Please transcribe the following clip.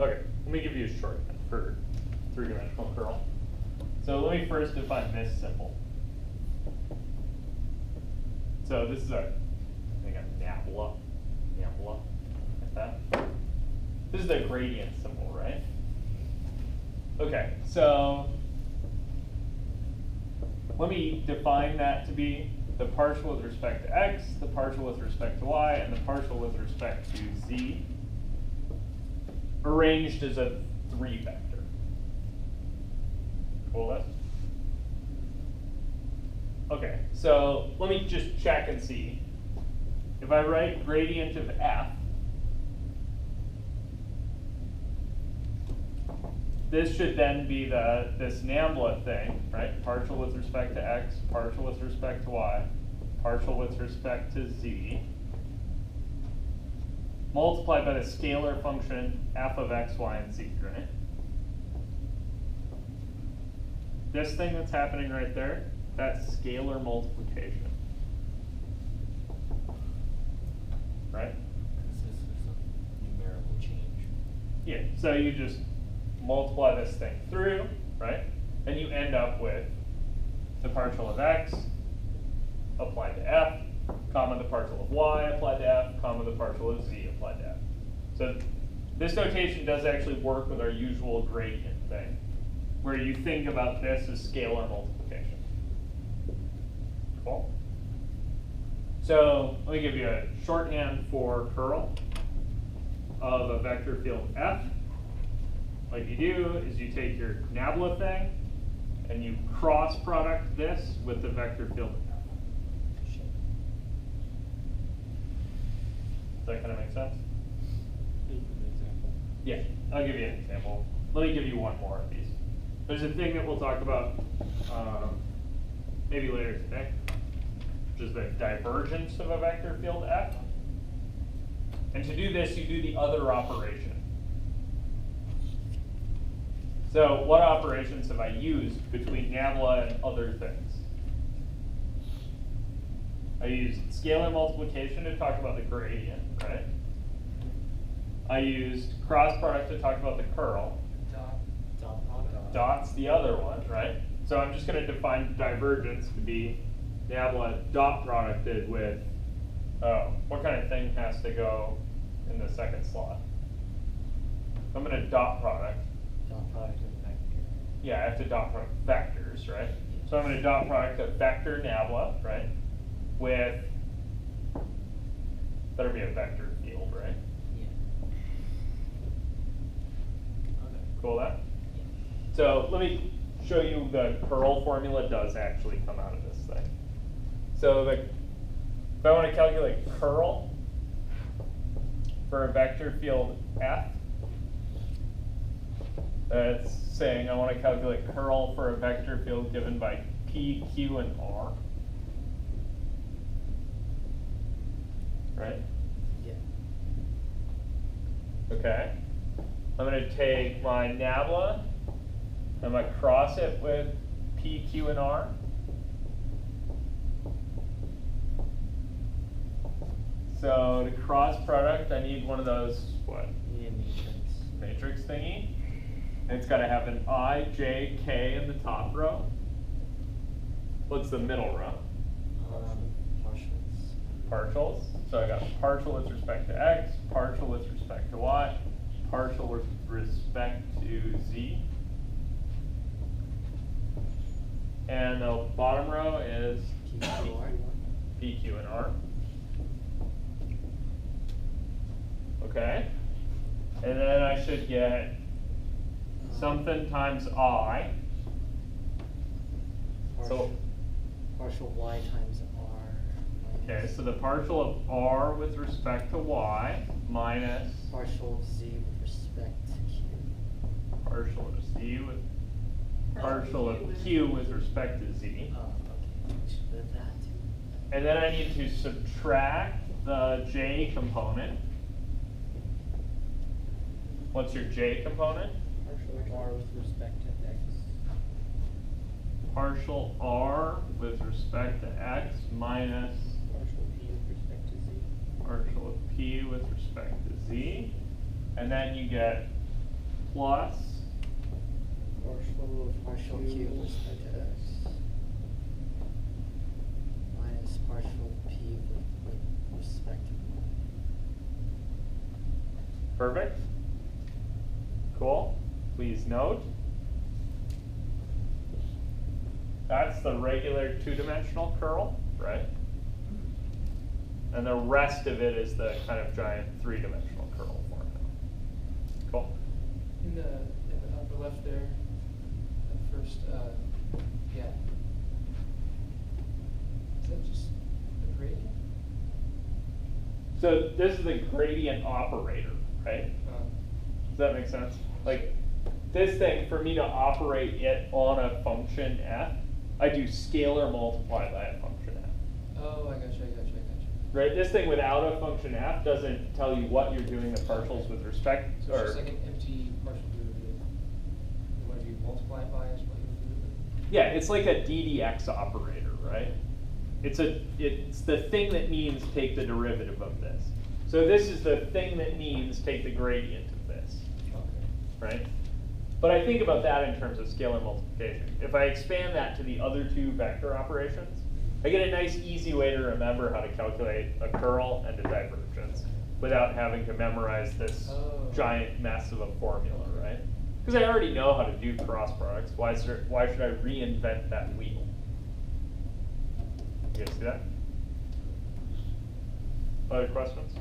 Okay, let me give you a shorthand for three-dimensional curl. So let me first define this symbol. So this is I think a nabla, like that. This is the gradient symbol, right? Okay, so let me define that to be the partial with respect to x, the partial with respect to y, and the partial with respect to z, arranged as a 3-vector. Cool, this? Okay, so let me just check and see. If I write gradient of f, this should then be this NAMBLA thing, right? Partial with respect to x, partial with respect to y, partial with respect to z, multiplied by the scalar function f of x, y, and z, right? This thing that's happening right there, that's scalar multiplication. Right? This is a numerical change. Yeah, so you just multiply this thing through, right? And you end up with the partial of x applied to f, comma the partial of y applied to f, comma the partial of z applied to f. So this notation does actually work with our usual gradient thing, where you think about this as scalar multiplication. Cool? So let me give you a shorthand for curl of a vector field f. What you do is you take your nabla thing and you cross product this with the vector field f. Does that kind of make sense? Yeah, I'll give you an example. Let me give you one more of these. There's a thing that we'll talk about maybe later today, which is the divergence of a vector field f. And to do this, you do the other operation. So what operations have I used between nabla and other things? I used scalar multiplication to talk about the gradient, right? I used cross product to talk about the curl. Dot product. Dot's the other one, right? So I'm just going to define divergence to be nabla dot producted with, what kind of thing has to go in the second slot? I'm going to dot product. Dot product of vector. Yeah, I have to dot product vectors, right? So I'm going to dot product a vector nabla, right? With, better be a vector field, right? Yeah. Okay. Cool with that? Yeah. So let me show you the curl formula does actually come out of this thing. So if I want to calculate curl for a vector field f, that's saying I want to calculate curl for a vector field given by p, q, and r. Right? Yeah. Okay. I'm going to take my nabla, I'm going to cross it with p, q, and r. So to cross product, I need one of those, what? Yeah, matrix. Matrix thingy. And it's got to have an I, J, K in the top row. What's the middle row? Partials. Partials. So I got partial with respect to x, partial with respect to y, partial with respect to z. And the bottom row is P, Q, and R. Okay. And then I should get something times I. So Partial y times r. okay, so the partial of r with respect to y minus Partial of z with respect to q. partial of z with partial of q with respect to z. Oh, okay. We should put that too. And then I need to subtract the j component. What's your j component? Partial r with respect to x. Partial r with respect to x minus Partial p with respect to z. partial of p with respect to z. And then you get plus partial Q with respect to X minus partial P with respect to Y. perfect. Cool. Please note that's the regular two-dimensional curl, right? And the rest of it is the kind of giant three-dimensional curl formula. Cool. In the upper left there, the first, yeah. Is that just the gradient? So this is the gradient operator, right? Does that make sense? Like this thing, for me to operate it on a function f, I do scalar multiplied by a function f. Oh, I gotcha. Right, this thing without a function f doesn't tell you what you're doing the partials with respect, So it's just like an empty partial derivative. What if you multiply it by is what you do? yeah, it's like a ddx operator, right? It's the thing that means take the derivative of this. So this is the thing that means take the gradient of this, Okay. right? But I think about that in terms of scalar multiplication. If I expand that to the other two vector operations, I get a nice easy way to remember how to calculate a curl and a divergence without having to memorize this giant mess of a formula, right? Because I already know how to do cross products. Why should I reinvent that wheel? You guys see that? Other questions?